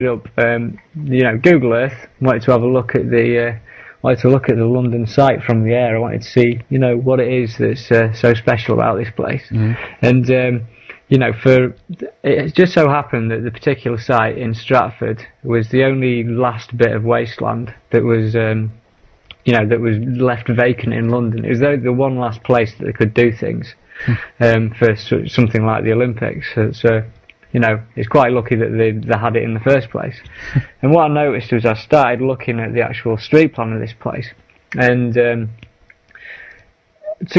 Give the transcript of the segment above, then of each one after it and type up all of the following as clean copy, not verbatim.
up, Google Earth. Wanted to have a look at the London site from the air. I wanted to see, what it is that's so special about this place. And it just so happened that the particular site in Stratford was the only last bit of wasteland that was, that was left vacant in London. It was the one last place that they could do things for something like the Olympics. So it's quite lucky that they had it in the first place. And what I noticed was I started looking at the actual street plan of this place, and to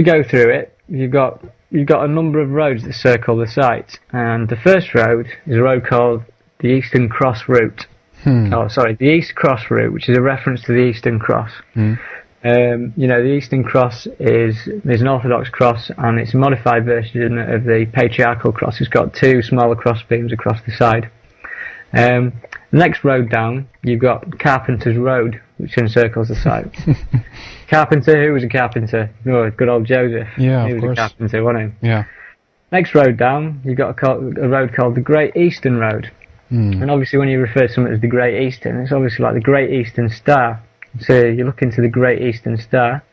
go through it, you've got a number of roads that circle the site, and the first road is a road called the Eastern Cross Route. The East Cross Route, which is a reference to the Eastern Cross. The Eastern Cross is an Orthodox cross, and it's a modified version of the Patriarchal cross. It's got two smaller cross beams across the side. The next road down, you've got Carpenter's Road, which encircles the site. Carpenter, who was a carpenter? Oh, good old Joseph. Yeah, he was of course. A carpenter, wasn't he? Yeah. Next road down, you've got a road called the Great Eastern Road. And obviously when you refer to something as the Great Eastern, it's obviously like the Great Eastern Star. So you look into the Great Eastern Star,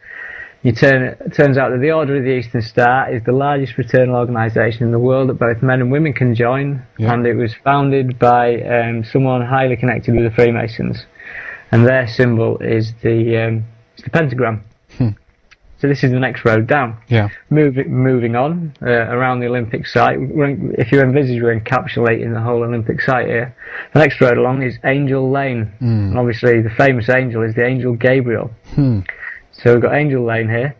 it turns out that the Order of the Eastern Star is the largest fraternal organisation in the world that both men and women can join, and it was founded by someone highly connected with the Freemasons, and their symbol is the pentagram. So this is the next road down. Yeah. Moving on around the Olympic site. If you envisage we're encapsulating the whole Olympic site here, the next road along is Angel Lane. And obviously the famous angel is the Angel Gabriel. So we've got Angel Lane here.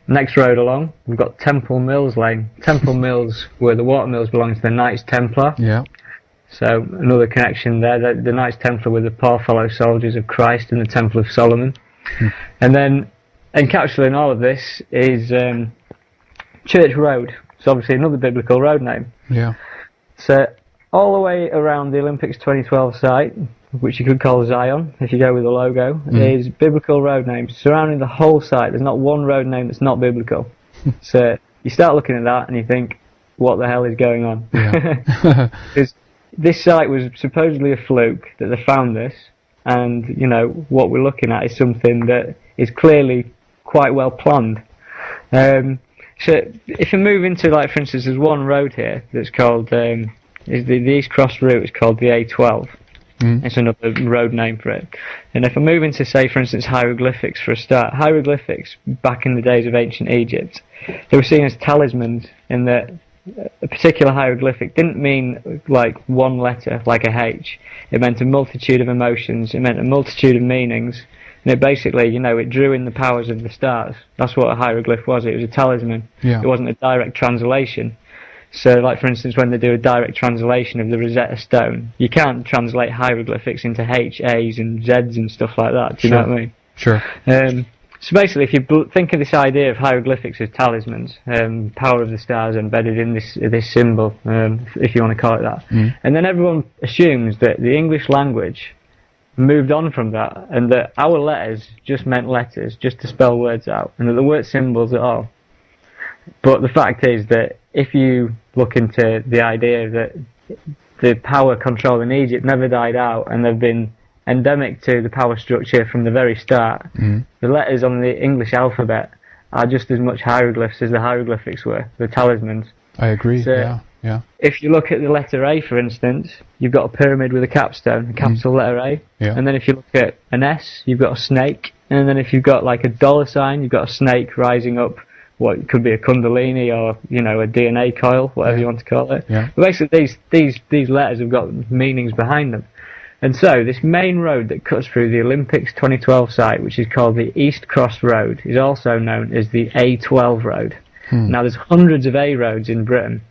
Next road along, we've got Temple Mills Lane. Temple Mills, where the water mills belong to the Knights Templar. Yeah. So another connection there. The Knights Templar were the poor fellow soldiers of Christ in the Temple of Solomon. And then encapsulating all of this is Church Road. It's obviously another biblical road name. Yeah. So all the way around the Olympics 2012 site, which you could call Zion if you go with the logo, is biblical road names surrounding the whole site. There's not one road name that's not biblical. So you start looking at that and you think, what the hell is going on? Because this site was supposedly a fluke that they found this, and what we're looking at is something that is clearly quite well planned. So if you move into, like, for instance, there's one road here that's called is the East Cross Route is called the A12. It's another road name for it. And if I move into, say, for instance, hieroglyphics for a start, hieroglyphics back in the days of ancient Egypt, they were seen as talismans, in that a particular hieroglyphic didn't mean like one letter, like a H. It meant a multitude of emotions. It meant a multitude of meanings. And it basically, it drew in the powers of the stars. That's what a hieroglyph was. It was a talisman. Yeah. It wasn't a direct translation. So, like, for instance, when they do a direct translation of the Rosetta Stone, you can't translate hieroglyphics into H, A's and Z's and stuff like that. Do you know what I mean? Sure. So basically, if you think of this idea of hieroglyphics as talismans, power of the stars embedded in this symbol, if you want to call it that, and then everyone assumes that the English language moved on from that, and that our letters just meant letters, just to spell words out, and that there weren't symbols at all. But the fact is that if you look into the idea that the power control in Egypt never died out, and they've been endemic to the power structure from the very start, the letters on the English alphabet are just as much hieroglyphs as the hieroglyphics were, the talismans. I agree. So yeah. If you look at the letter A, for instance, you've got a pyramid with a capstone, a capital letter A. Yeah. And then if you look at an S, you've got a snake. And then if you've got like a dollar sign, you've got a snake rising up what could be a kundalini or, a DNA coil, whatever you want to call it. Yeah. But basically these letters have got meanings behind them. And so this main road that cuts through the Olympics 2012 site, which is called the East Cross Road, is also known as the A12 Road. Now there's hundreds of A roads in Britain.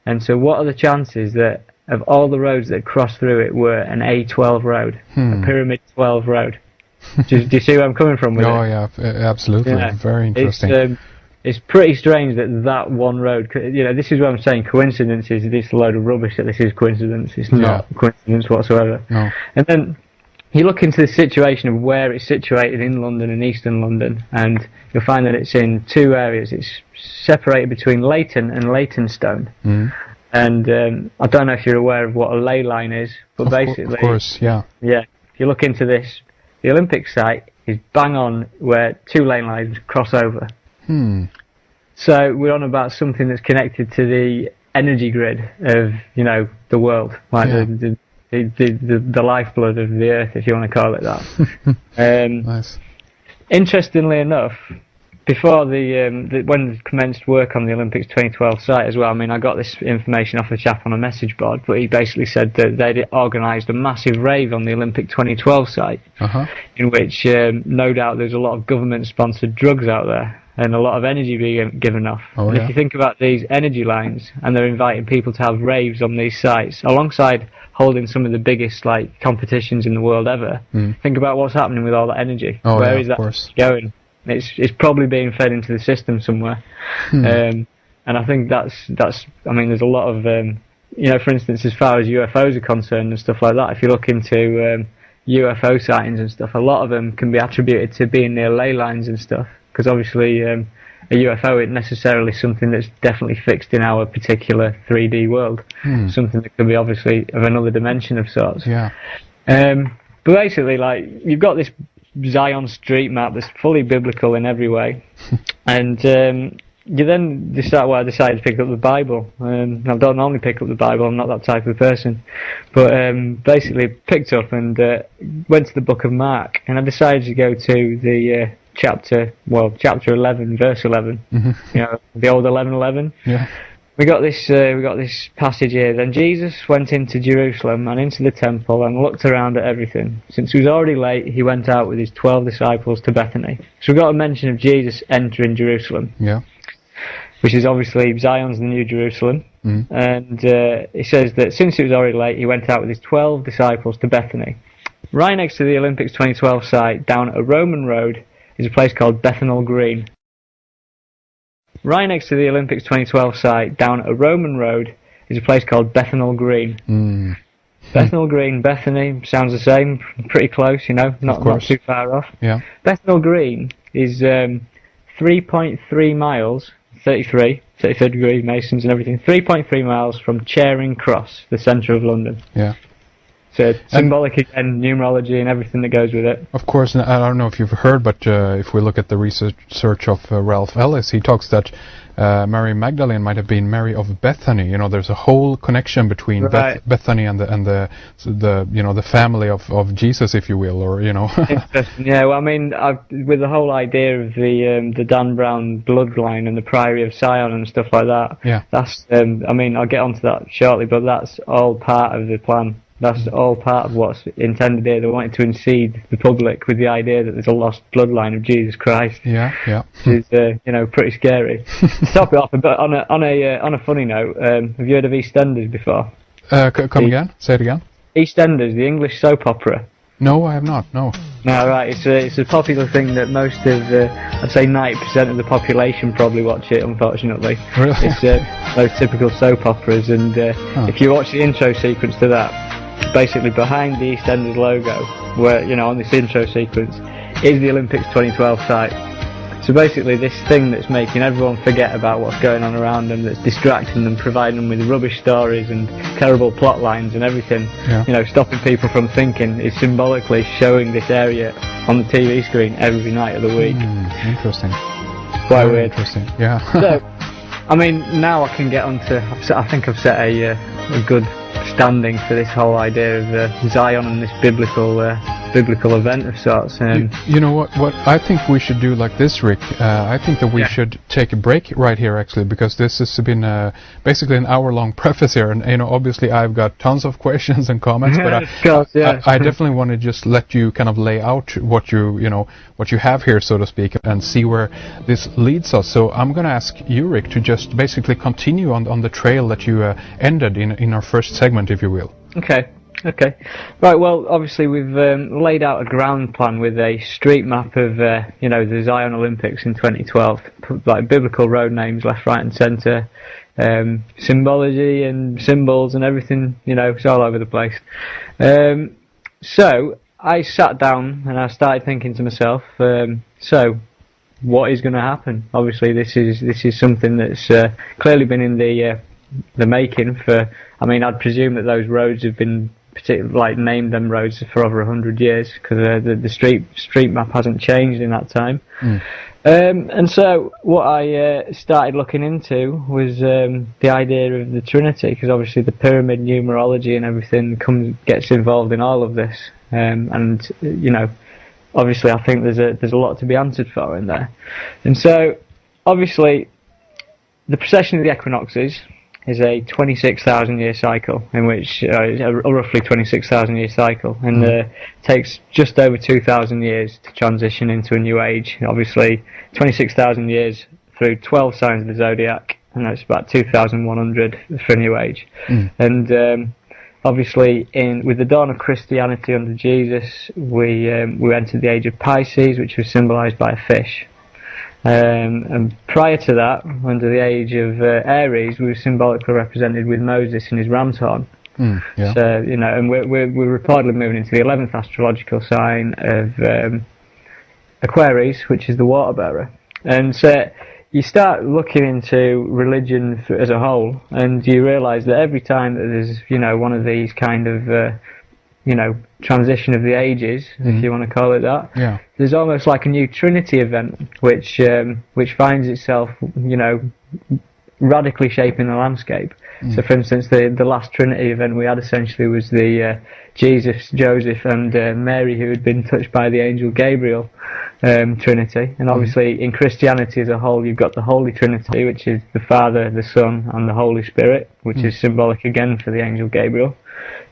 And so what are the chances that of all the roads that cross through it were an A12 road, a Pyramid 12 road? Do you see where I'm coming from with it? Oh, yeah, absolutely. Very interesting. It's pretty strange that one road, this is what I'm saying, coincidences, this is a load of rubbish that this is coincidence. It's not coincidence whatsoever. No. And then you look into the situation of where it's situated in London and Eastern London, and you'll find that it's in two areas. It's separated between Leighton and Leytonstone. And I don't know if you're aware of what a ley line is, but basically, of course, yeah. Yeah, if you look into this, the Olympic site is bang on where 2 ley lines cross over. So we're on about something that's connected to the energy grid of, the world, like the lifeblood of the earth, if you want to call it that. Nice. Interestingly enough, before when we commenced work on the Olympics 2012 site as well, I mean, I got this information off a chap on a message board, but he basically said that they'd organised a massive rave on the Olympic 2012 site, in which no doubt there's a lot of government-sponsored drugs out there and a lot of energy being given off. And if you think about these energy lines, and they're inviting people to have raves on these sites, alongside holding some of the biggest competitions in the world ever, think about what's happening with all that energy. Where is that going? It's probably being fed into the system somewhere, and I think that's. I mean, there's a lot of for instance, as far as UFOs are concerned and stuff like that. If you look into UFO sightings and stuff, a lot of them can be attributed to being near ley lines and stuff. Because obviously, a UFO isn't necessarily something that's definitely fixed in our particular 3D world. Something that could be obviously of another dimension of sorts. Yeah. But basically, you've got this Zion street map that's fully biblical in every way, and you then decide. Well, I decided to pick up the Bible. I don't normally pick up the Bible. I'm not that type of person, but basically picked up and went to the book of Mark, and I decided to go to the chapter 11, verse 11. The old 11:11. Yeah. We got this passage here. Then Jesus went into Jerusalem and into the temple and looked around at everything. Since it was already late, he went out with his 12 disciples to Bethany. So we've got a mention of Jesus entering Jerusalem. Yeah. Which is obviously Zion's the New Jerusalem. And it says that since it was already late, he went out with his 12 disciples to Bethany. Right next to the Olympics 2012 site, down a Roman road, is a place called Bethnal Green. Right next to the Olympics 2012 site, down a Roman road, is a place called Bethnal Green. Bethnal Green, Bethany, sounds the same, pretty close, not too far off. Yeah. Bethnal Green is 3.3 miles, 33 degree Masons and everything, 3.3 miles from Charing Cross, the centre of London. Yeah. So symbolic again, numerology and everything that goes with it. Of course, I don't know if you've heard, but if we look at the research of Ralph Ellis, he talks that Mary Magdalene might have been Mary of Bethany. There's a whole connection between Bethany and the family of Jesus, if you will, or Interesting. Yeah, well, I mean, with the whole idea of the Dan Brown bloodline and the Priory of Sion and stuff like that. Yeah. That's I mean, I'll get onto that shortly, but that's all part of the plan. That's all part of what's intended here. They wanted to unseat the public with the idea that there's a lost bloodline of Jesus Christ. Yeah. Which is, pretty scary. To top it off, but on a funny note, have you heard of EastEnders before? Come again? Say it again. EastEnders, the English soap opera. No, I have not. No. No, right. It's a popular thing that most of I'd say 90% of the population probably watch it. Unfortunately, really? It's those typical soap operas, and if you watch the intro sequence to that. Basically, behind the EastEnders logo, where on this intro sequence, is the Olympics 2012 site. So basically, this thing that's making everyone forget about what's going on around them, that's distracting them, providing them with rubbish stories and terrible plot lines and everything, stopping people from thinking, is symbolically showing this area on the TV screen every night of the week. Interesting. Quite weird. Interesting. Yeah. So, I mean, now I can get onto. I think I've set a good standing for this whole idea of Zion and this biblical event of sorts. You know what I think we should do like this, Rik. I think that we should take a break right here, actually, because this has been basically an hour-long preface here, and obviously I've got tons of questions and comments, but I definitely want to just let you kind of lay out what you have here, so to speak, and see where this leads us. So I'm going to ask you, Rik, to just basically continue on the trail that you ended in our first segment, if you will. Okay. Right, well, obviously we've laid out a ground plan with a street map of, the Zion Olympics in 2012, like biblical road names left, right and centre, symbology and symbols and everything, it's all over the place. So I sat down and I started thinking to myself, so what is going to happen? Obviously this is something that's clearly been in the the making for. I mean, I'd presume that those roads have been named them roads for over 100 years, because the street map hasn't changed in that time. And so what I started looking into was the idea of the Trinity, because obviously the pyramid numerology and everything gets involved in all of this, and you know, obviously I think there's a lot to be answered for in there. And so obviously the precession of the equinoxes is a 26,000 year cycle, in which a roughly 26,000 year cycle, and takes just over 2,000 years to transition into a new age. Obviously 26,000 years through 12 signs of the zodiac, and that's about 2,100 for a new age. And obviously with the dawn of Christianity under Jesus, we entered the age of Pisces, which was symbolised by a fish. And prior to that, under the age of Aries, we were symbolically represented with Moses and his ram's horn. So, you know, and we're reportedly moving into the 11th astrological sign of Aquarius, which is the water bearer. And so you start looking into religion as a whole, and you realise that every time that there's, you know, one of these kind of you know, transition of the ages, if you want to call it that. There's almost like a new Trinity event, which finds itself, you know, radically shaping the landscape. So, for instance, the last Trinity event we had essentially was the Jesus, Joseph, and Mary, who had been touched by the angel Gabriel Trinity. And obviously, in Christianity as a whole, you've got the Holy Trinity, which is the Father, the Son, and the Holy Spirit, which is symbolic again for the angel Gabriel.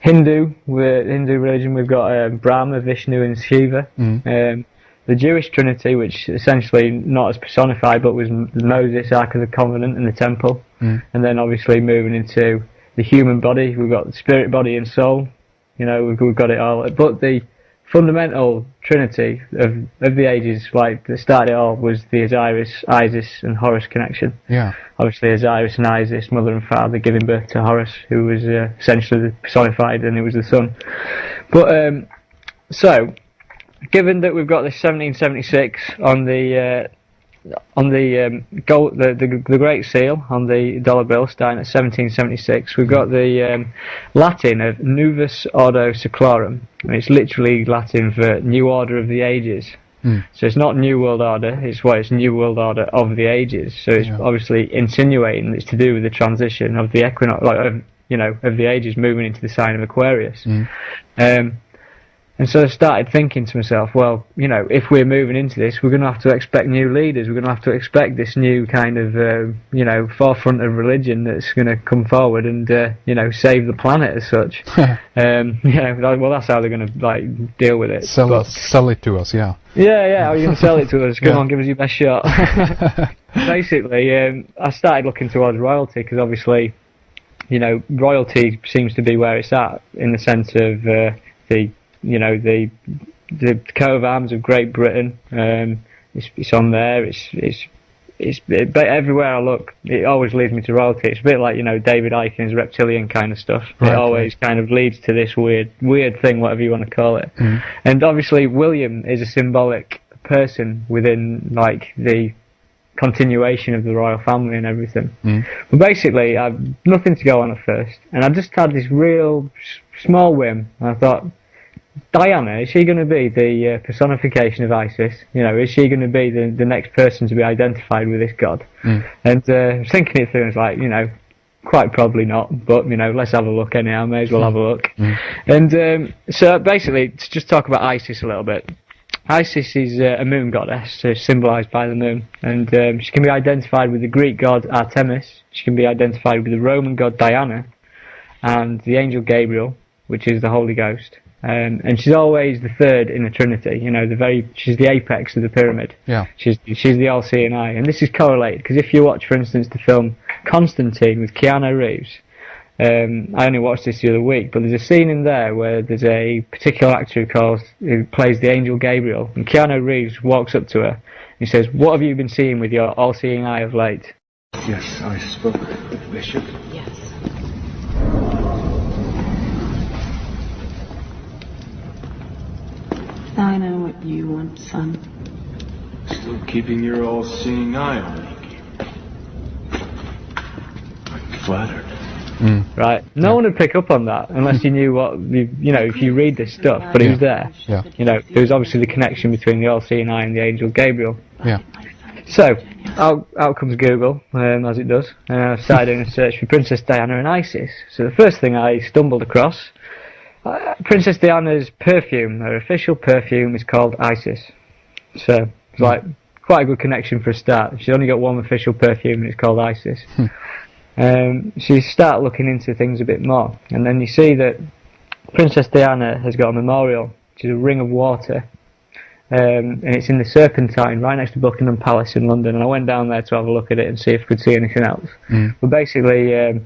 Hindu religion, we've got Brahma, Vishnu, and Shiva. The Jewish Trinity, which essentially not as personified, but was Moses, Ark of the Covenant, and the Temple. And then obviously moving into the human body, we've got the spirit, body, and soul. You know, we've got it all. But the fundamental Trinity of the ages, like that started it all, was the Osiris, Isis, and Horus connection. Obviously Osiris and Isis, mother and father, giving birth to Horus, who was essentially personified, and it was the sun. But so, given that we've got this 1776 on the gold, the Great Seal on the dollar bill, starting at 1776, we've got the Latin of Novus Ordo Seclorum, and it's literally Latin for New Order of the Ages. So it's not New World Order, it's New World Order of the Ages. So it's obviously insinuating it's to do with the transition of the equinox, of the ages moving into the sign of Aquarius. And so I started thinking to myself, well, you know, if we're moving into this, we're going to have to expect new leaders. We're going to have to expect this new kind of, forefront of religion that's going to come forward and, save the planet as such. Well, that's how they're going to, deal with it. Sell it to us, Yeah, how are you going to sell it to us? Come on, give us your best shot. Basically, I started looking towards royalty, because obviously, you know, royalty seems to be where it's at, in the sense of the coat of arms of Great Britain. It's on there. But everywhere I look, it always leads me to royalty. It's a bit like, you know, David Icon's reptilian kind of stuff. It always kind of leads to this weird thing, whatever you want to call it. And obviously, William is a symbolic person within, like, the continuation of the royal family and everything. But basically, I've nothing to go on at first, and I just had this real small whim, and I thought, Diana, is she going to be the personification of Isis? You know, is she going to be the next person to be identified with this god? And thinking it through, I was like, you know, quite probably not, but, you know, let's have a look anyhow, may as well have a look. And so basically, to just talk about Isis a little bit. Isis is a moon goddess, so symbolised by the moon, and she can be identified with the Greek god Artemis, she can be identified with the Roman god Diana, and the angel Gabriel, which is the Holy Ghost. And she's always the third in the Trinity. You know, she's the apex of the pyramid. She's the all-seeing eye, and this is correlated because if you watch, for instance, the film Constantine with Keanu Reeves, I only watched this the other week, but there's a scene in there where there's a particular actor who plays the angel Gabriel, and Keanu Reeves walks up to her and he says, "What have you been seeing with your all-seeing eye of late?" Yes, I spoke with the bishop. Yes. I know what you want, son. Still keeping your all-seeing eye on me. flattered. Right? No one would pick up on that unless you knew what, you know, if you read this stuff, but it was there. Yeah. You know, there was obviously the connection between the all-seeing eye and the angel Gabriel. Yeah. So, out comes Google, as it does, and I started doing a search for Princess Diana and Isis. So the first thing I stumbled across, Princess Diana's perfume, her official perfume, is called Isis. So, it's like, quite a good connection for a start. She's only got one official perfume and it's called Isis. So you start looking into things a bit more, and then you see that Princess Diana has got a memorial, which is a ring of water, and it's in the Serpentine, right next to Buckingham Palace in London, and I went down there to have a look at it and see if I could see anything else. But basically,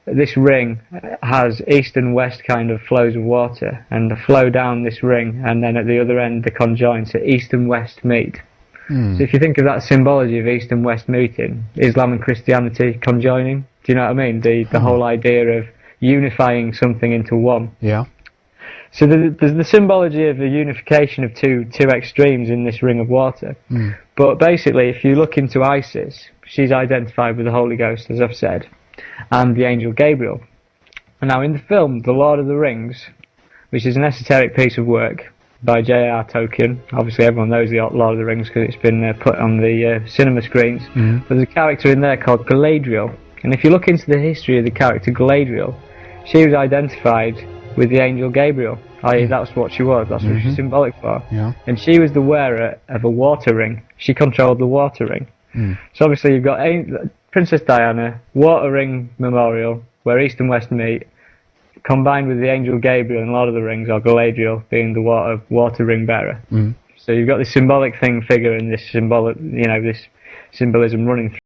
this ring has east and west kind of flows of water, and the flow down this ring, and then at the other end they conjoin, so east and west meet. So if you think of that symbology of east and west meeting, Islam and Christianity conjoining, do you know what I mean? The whole idea of unifying something into one. Yeah. So there's the symbology of the unification of two extremes in this ring of water. But basically, if you look into Isis, she's identified with the Holy Ghost, as I've said, and the angel Gabriel. And now in the film, The Lord of the Rings, which is an esoteric piece of work by J.R. Tolkien. Obviously everyone knows the Lord of the Rings because it's been put on the cinema screens. But there's a character in there called Galadriel, and if you look into the history of the character Galadriel, she was identified with the angel Gabriel, i.e. that's what she was, that's what she's symbolic for. Yeah. And she was the wearer of a water ring. She controlled the water ring. So obviously you've got Princess Diana, water ring memorial, where east and west meet, combined with the angel Gabriel and Lord of the Rings, or Galadriel being the water ring bearer. So you've got this symbolic figure and this symbolic, you know, this symbolism running through.